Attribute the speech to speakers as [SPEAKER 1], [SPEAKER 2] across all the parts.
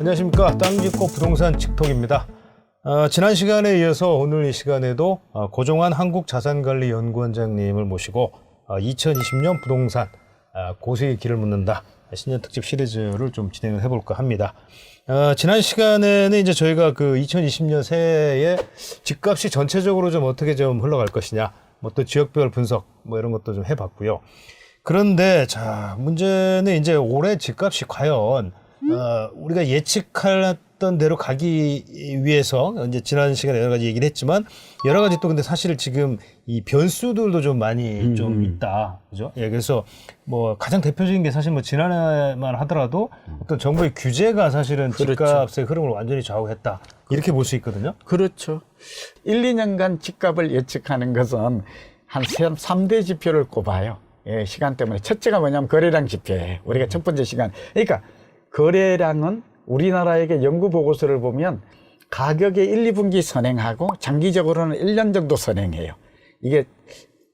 [SPEAKER 1] 안녕하십니까. 땅짓고 부동산 직톡입니다. 지난 시간에 이어서 오늘 이 시간에도 고종환 한국자산관리연구원장님을 모시고 2020년 부동산 고수의 길을 묻는다 신년 특집 시리즈를 좀 진행을 해볼까 합니다. 지난 시간에는 이제 저희가 그 2020년 새해에 집값이 전체적으로 좀 어떻게 좀 흘러갈 것이냐, 뭐 또 지역별 분석 뭐 이런 것도 좀 해봤고요. 그런데 자, 문제는 이제 올해 집값이 과연 우리가 예측했던 대로 가기 위해서 이제 지난 시간에 여러 가지 얘기를 했지만 여러 가지 또 근데 사실 지금 이 변수들도 좀 많이 좀 있다. 그죠? 예, 그래서 뭐 가장 대표적인 게 사실 뭐 지난해만 하더라도 어떤 정부의 규제가 사실은 집값의 흐름을 완전히 좌우했다. 이렇게 볼 수 있거든요.
[SPEAKER 2] 그렇죠. 1, 2년간 집값을 예측하는 것은 한 3대 지표를 꼽아요. 예, 시간 때문에. 첫째가 뭐냐면 거래량 지표예요. 우리가 첫 번째 시간. 그러니까 거래량은 우리나라에게 연구 보고서를 보면 가격에 1, 2분기 선행하고 장기적으로는 1년 정도 선행해요. 이게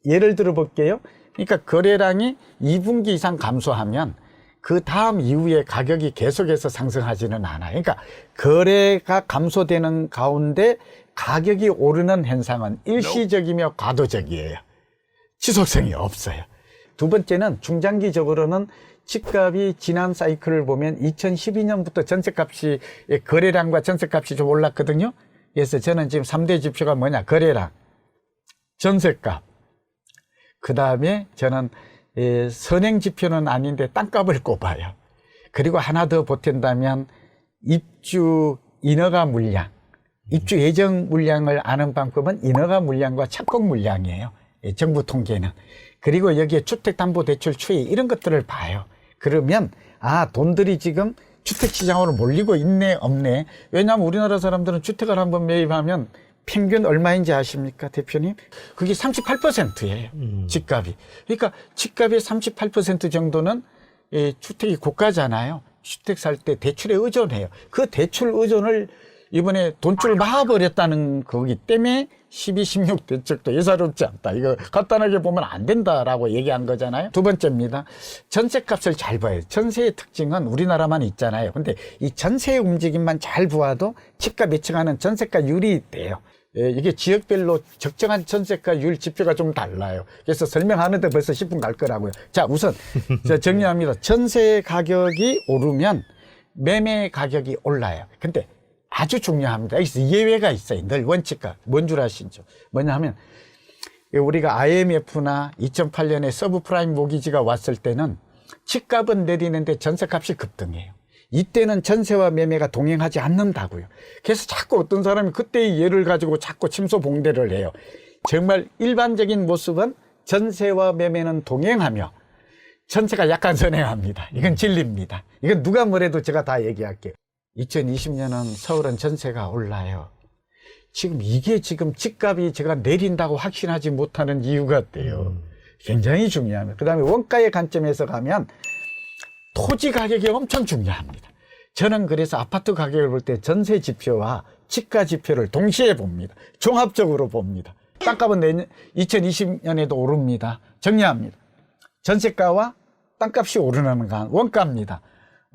[SPEAKER 2] 예를 들어 볼게요. 그러니까 거래량이 2분기 이상 감소하면 그 다음 이후에 가격이 계속해서 상승하지는 않아요. 그러니까 거래가 감소되는 가운데 가격이 오르는 현상은 일시적이며 과도적이에요. 지속성이 없어요. 두 번째는 중장기적으로는 집값이 지난 사이클을 보면 2012년부터 전세값이 거래량과 전세값이 좀 올랐거든요. 그래서 저는 지금 3대 지표가 뭐냐? 거래량, 전세값. 그 다음에 저는 선행 지표는 아닌데 땅값을 꼽아요. 그리고 하나 더 보탠다면 입주 인허가 물량. 입주 예정 물량을 아는 방법은 인허가 물량과 착공 물량이에요. 정부 통계는. 그리고 여기에 주택담보대출 추이 이런 것들을 봐요. 그러면 돈들이 지금 주택시장으로 몰리고 있네 없네. 왜냐하면 우리나라 사람들은 주택을 한번 매입하면 평균 얼마인지 아십니까, 대표님? 그게 38%예요. 집값이. 그러니까 집값의 38% 정도는 주택이 고가잖아요. 주택 살 때 대출에 의존해요. 그 대출 의존을 이번에 돈줄을 막아버렸다는 거기 때문에 12, 16 대책도 예사롭지 않다. 이거 간단하게 보면 안 된다라고 얘기한 거잖아요. 두 번째입니다. 전세값을 잘 봐요. 전세의 특징은 우리나라만 있잖아요. 근데 이 전세의 움직임만 잘 보아도 집값 예측하는 전세가율이 있대요. 이게 지역별로 적정한 전세가율 지표가 좀 달라요. 그래서 설명하는데 벌써 10분 갈 거라고요. 자, 우선 정리합니다. 전세 가격이 오르면 매매 가격이 올라요. 근데 아주 중요합니다. 여기서 예외가 있어요. 늘 원칙과. 뭔 줄 아시죠? 뭐냐 하면 우리가 IMF나 2008년에 서브프라임 모기지가 왔을 때는 집값은 내리는데 전세값이 급등해요. 이때는 전세와 매매가 동행하지 않는다고요. 그래서 자꾸 어떤 사람이 그때의 예를 가지고 자꾸 침소봉대를 해요. 정말 일반적인 모습은 전세와 매매는 동행하며 전세가 약간 선행합니다. 이건 진리입니다. 이건 누가 뭐래도 제가 다 얘기할게요. 2020년은 서울은 전세가 올라요. 이게 지금 집값이 제가 내린다고 확신하지 못하는 이유가 돼요. 굉장히 중요합니다. 그 다음에 원가의 관점에서 가면 토지 가격이 엄청 중요합니다. 저는 그래서 아파트 가격을 볼 때 전세 지표와 집가 지표를 동시에 봅니다. 종합적으로 봅니다. 땅값은 2020년에도 오릅니다. 정리합니다. 전세가와 땅값이 오르는 건 원가입니다.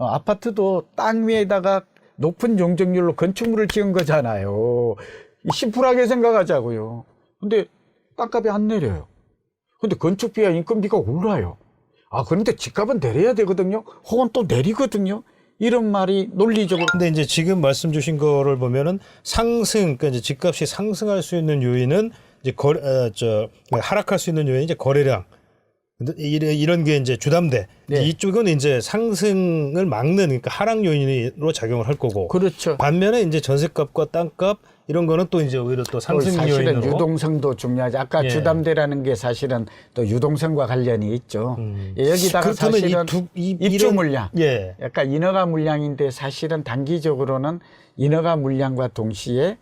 [SPEAKER 2] 아파트도 땅 위에다가 높은 용적률로 건축물을 지은 거잖아요. 심플하게 생각하자고요. 근데 땅값이 안 내려요. 근데 건축비와 인건비가 올라요. 그런데 집값은 내려야 되거든요. 혹은 또 내리거든요. 이런 말이 논리적으로.
[SPEAKER 1] 근데 이제 지금 말씀 주신 거를 보면은 그러니까 이제 집값이 상승할 수 있는 요인은 이제 하락할 수 있는 요인이 이제 거래량. 이런 게 이제 주담대.
[SPEAKER 2] 네.
[SPEAKER 1] 이쪽은 이제 상승을 막는, 그러니까 하락 요인으로 작용을 할 거고.
[SPEAKER 2] 그렇죠.
[SPEAKER 1] 반면에 이제 전세값과 땅값 이런 거는 또 이제 오히려 또 상승
[SPEAKER 2] 사실은
[SPEAKER 1] 요인으로.
[SPEAKER 2] 유동성도 중요하죠. 아까 주담대라는 게 사실은 또 유동성과 관련이 있죠. 여기다가 사실은 입주 물량.
[SPEAKER 1] 예.
[SPEAKER 2] 약간 인허가 물량인데 사실은 단기적으로는 인허가 물량과 동시에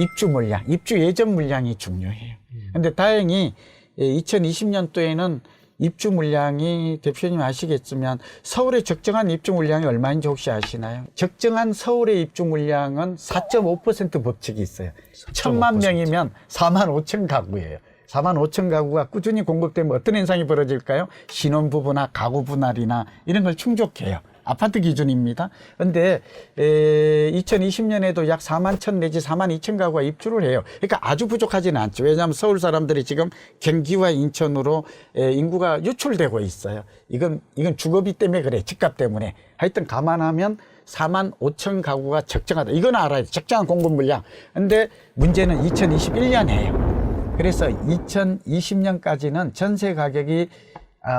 [SPEAKER 2] 입주 물량, 입주 예정 물량이 중요해요. 근데 다행히 2020년도에는 입주 물량이 대표님 아시겠지만 서울의 적정한 입주 물량이 얼마인지 혹시 아시나요? 적정한 서울의 입주 물량은 4.5% 법칙이 있어요. 1000만 명이면 4만 5천 가구예요. 4만 5천 가구가 꾸준히 공급되면 어떤 현상이 벌어질까요? 신혼부부나 가구 분할이나 이런 걸 충족해요. 아파트 기준입니다. 그런데 2020년에도 약 4만 1천 내지 4만 2천 가구가 입주를 해요. 그러니까 아주 부족하지는 않죠. 왜냐하면 서울 사람들이 지금 경기와 인천으로 인구가 유출되고 있어요. 이건 주거비 때문에 그래. 집값 때문에. 하여튼 감안하면 4만 5천 가구가 적정하다. 이건 알아야 돼. 적정한 공급 물량. 근데 문제는 2021년이에요. 그래서 2020년까지는 전세 가격이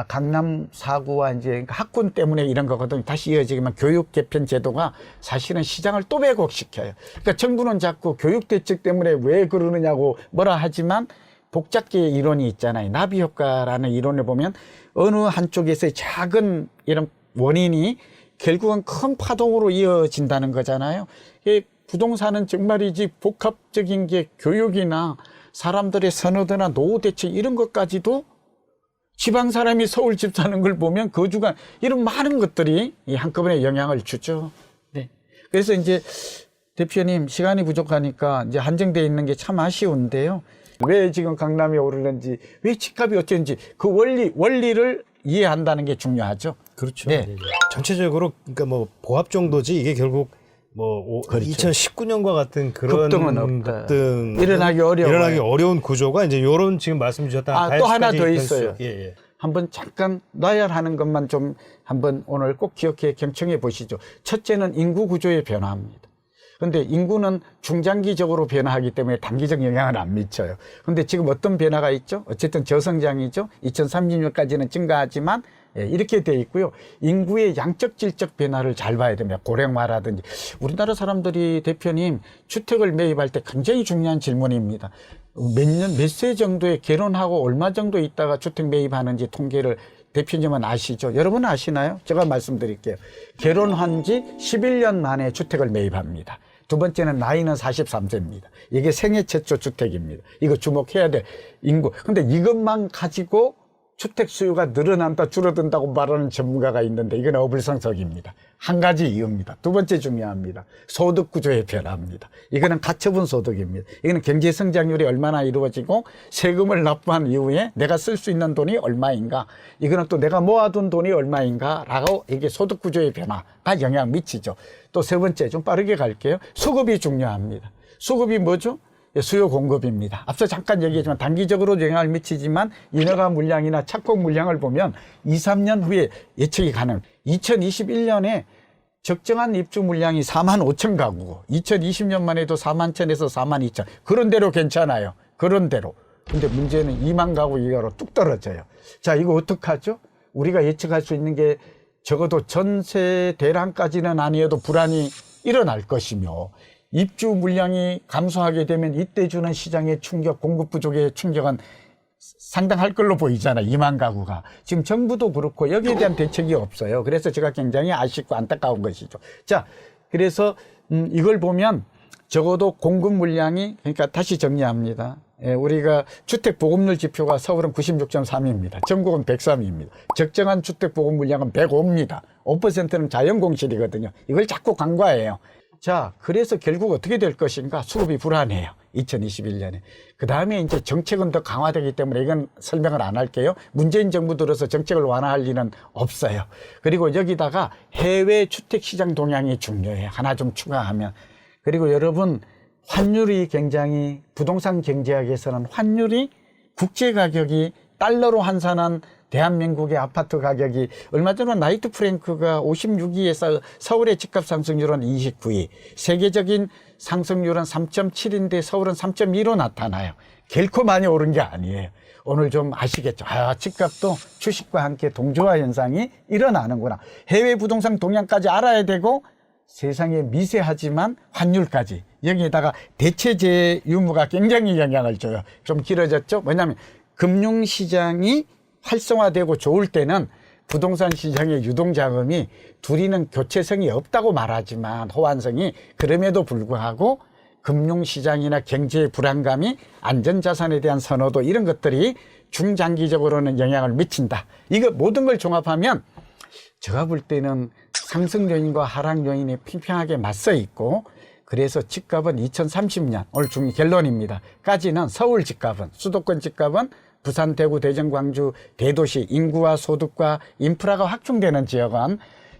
[SPEAKER 2] 강남 4구와 이제 학군 때문에 이런 거거든요. 다시 이어지기만 교육 개편 제도가 사실은 시장을 또 왜곡시켜요. 그러니까 정부는 자꾸 교육 대책 때문에 왜 그러느냐고 뭐라 하지만 복잡계의 이론이 있잖아요. 나비 효과라는 이론을 보면 어느 한쪽에서의 작은 이런 원인이 결국은 큰 파동으로 이어진다는 거잖아요. 부동산은 정말이지 복합적인 게 교육이나 사람들의 선호도나 노후 대책 이런 것까지도 지방 사람이 서울 집 사는 걸 보면 거주가 이런 많은 것들이 한꺼번에 영향을 주죠. 네. 그래서 이제 대표님 시간이 부족하니까 이제 한정되어 있는 게 참 아쉬운데요. 왜 지금 강남이 오르는지, 왜 집값이 어쩐지 그 원리를 이해한다는 게 중요하죠.
[SPEAKER 1] 그렇죠.
[SPEAKER 2] 네.
[SPEAKER 1] 네. 전체적으로 그러니까 뭐 보합 정도지 이게 결국 뭐
[SPEAKER 2] 그렇죠.
[SPEAKER 1] 2019년과 같은 그런 급등
[SPEAKER 2] 일어나기
[SPEAKER 1] 어려운 구조가 이제 요런 지금 말씀 주셨다.
[SPEAKER 2] 또 하나 더 있어요.
[SPEAKER 1] 예.
[SPEAKER 2] 한번 잠깐 나열하는 것만 좀 한번 오늘 꼭 기억해 경청해 보시죠. 첫째는 인구 구조의 변화입니다. 그런데 인구는 중장기적으로 변화하기 때문에 단기적 영향을 안 미쳐요. 그런데 지금 어떤 변화가 있죠? 어쨌든 저성장이죠. 2030년까지는 증가하지만 이렇게 돼 있고요. 인구의 양적 질적 변화를 잘 봐야 됩니다. 고령화라든지. 우리나라 사람들이 대표님 주택을 매입할 때 굉장히 중요한 질문입니다. 몇 세 정도에 결혼하고 얼마 정도 있다가 주택 매입하는지 통계를 대표님은 아시죠? 여러분 아시나요? 제가 말씀드릴게요. 결혼한 지 11년 만에 주택을 매입합니다. 두 번째는 나이는 43세입니다. 이게 생애 최초 주택입니다. 이거 주목해야 돼. 인구. 근데 이것만 가지고 주택 수요가 늘어난다 줄어든다고 말하는 전문가가 있는데 이건 어불성설입니다. 한 가지 이유입니다. 두 번째 중요합니다. 소득 구조의 변화입니다. 이거는 가처분 소득입니다. 이거는 경제 성장률이 얼마나 이루어지고 세금을 납부한 이후에 내가 쓸 수 있는 돈이 얼마인가, 이거는 또 내가 모아둔 돈이 얼마인가라고 이게 소득 구조의 변화가 영향 미치죠. 또 세 번째 좀 빠르게 갈게요. 수급이 중요합니다. 수급이 뭐죠? 수요 공급입니다. 앞서 잠깐 얘기했지만 단기적으로 영향을 미치지만 인허가 물량이나 착공 물량을 보면 2, 3년 후에 예측이 가능. 2021년에 적정한 입주 물량이 4만 5천 가구고 2020년만 해도 4만 1천에서 4만 2천. 그런 대로 괜찮아요. 그런 대로. 근데 문제는 2만 가구 이하로 뚝 떨어져요. 자, 이거 어떡하죠? 우리가 예측할 수 있는 게 적어도 전세 대란까지는 아니어도 불안이 일어날 것이며, 입주 물량이 감소하게 되면 이때 주는 시장의 충격, 공급 부족의 충격은 상당할 걸로 보이잖아요. 2만 가구가. 지금 정부도 그렇고 여기에 대한 대책이 없어요. 그래서 제가 굉장히 아쉽고 안타까운 것이죠. 자, 그래서 이걸 보면 적어도 공급 물량이, 그러니까 다시 정리합니다. 우리가 주택 보급률 지표가 서울은 96.3입니다. 전국은 103입니다. 적정한 주택 보급 물량은 105입니다. 5%는 자연 공실이거든요. 이걸 자꾸 간과해요. 자, 그래서 결국 어떻게 될 것인가? 수급이 불안해요. 2021년에. 그 다음에 이제 정책은 더 강화되기 때문에 이건 설명을 안 할게요. 문재인 정부 들어서 정책을 완화할 리는 없어요. 그리고 여기다가 해외 주택시장 동향이 중요해요. 하나 좀 추가하면. 그리고 여러분, 환율이 굉장히, 부동산 경제학에서는 환율이 국제 가격이 달러로 환산한 대한민국의 아파트 가격이 얼마 전에 나이트 프랭크가 56위에서 서울의 집값 상승률은 29위, 세계적인 상승률은 3.7인데 서울은 3.2로 나타나요. 결코 많이 오른 게 아니에요. 오늘 좀 아시겠죠? 집값도 주식과 함께 동조화 현상이 일어나는구나. 해외 부동산 동향까지 알아야 되고 세상에 미세하지만 환율까지, 여기에다가 대체재 유무가 굉장히 영향을 줘요. 좀 길어졌죠? 뭐냐면 금융시장이 활성화되고 좋을 때는 부동산 시장의 유동자금이 둘이는 교체성이 없다고 말하지만 호환성이, 그럼에도 불구하고 금융시장이나 경제의 불안감이 안전자산에 대한 선호도, 이런 것들이 중장기적으로는 영향을 미친다. 이거 모든 걸 종합하면 제가 볼 때는 상승 요인과 하락 요인이 팽팽하게 맞서 있고, 그래서 집값은 2030년, 오늘 중요 결론입니다. 까지는 서울 집값은, 수도권 집값은 부산, 대구, 대전, 광주, 대도시, 인구와 소득과 인프라가 확충되는 지역은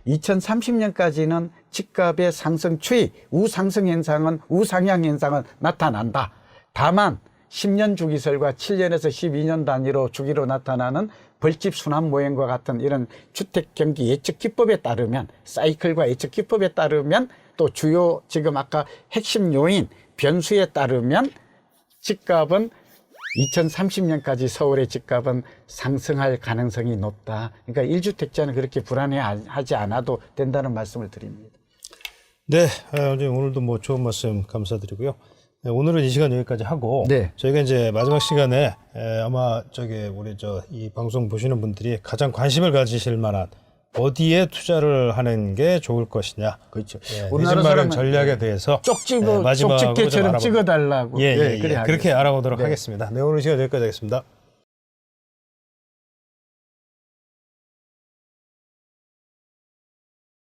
[SPEAKER 2] 2030년까지는 집값의 상승 추이, 우상승 현상은 우상향 현상은 나타난다. 다만 10년 주기설과 7년에서 12년 단위로 주기로 나타나는 벌집 순환 모형과 같은 이런 주택 경기 예측 기법에 따르면 사이클과 예측 기법에 따르면 또 주요 지금 아까 핵심 요인 변수에 따르면 집값은 2030년까지 서울의 집값은 상승할 가능성이 높다. 그러니까 1주택자는 그렇게 불안해하지 않아도 된다는 말씀을 드립니다.
[SPEAKER 1] 네, 오늘도 뭐 좋은 말씀 감사드리고요. 네, 오늘은 이 시간 여기까지 하고
[SPEAKER 2] 네.
[SPEAKER 1] 저희가 이제 마지막 시간에 아마 우리 이 방송 보시는 분들이 가장 관심을 가지실 만한 어디에 투자를 하는 게 좋을 것이냐.
[SPEAKER 2] 그렇죠.
[SPEAKER 1] 예,
[SPEAKER 2] 우리나라
[SPEAKER 1] 내 집 마련
[SPEAKER 2] 사람은
[SPEAKER 1] 전략에 대해서
[SPEAKER 2] 쪽집어
[SPEAKER 1] 마지막으로 좀
[SPEAKER 2] 쪽집게처럼
[SPEAKER 1] 알아보-
[SPEAKER 2] 찍어달라고.
[SPEAKER 1] 예,
[SPEAKER 2] 그래
[SPEAKER 1] 그렇게
[SPEAKER 2] 하겠습니다.
[SPEAKER 1] 알아보도록
[SPEAKER 2] 네.
[SPEAKER 1] 하겠습니다. 네, 오늘 시간 여기까지 하겠습니다.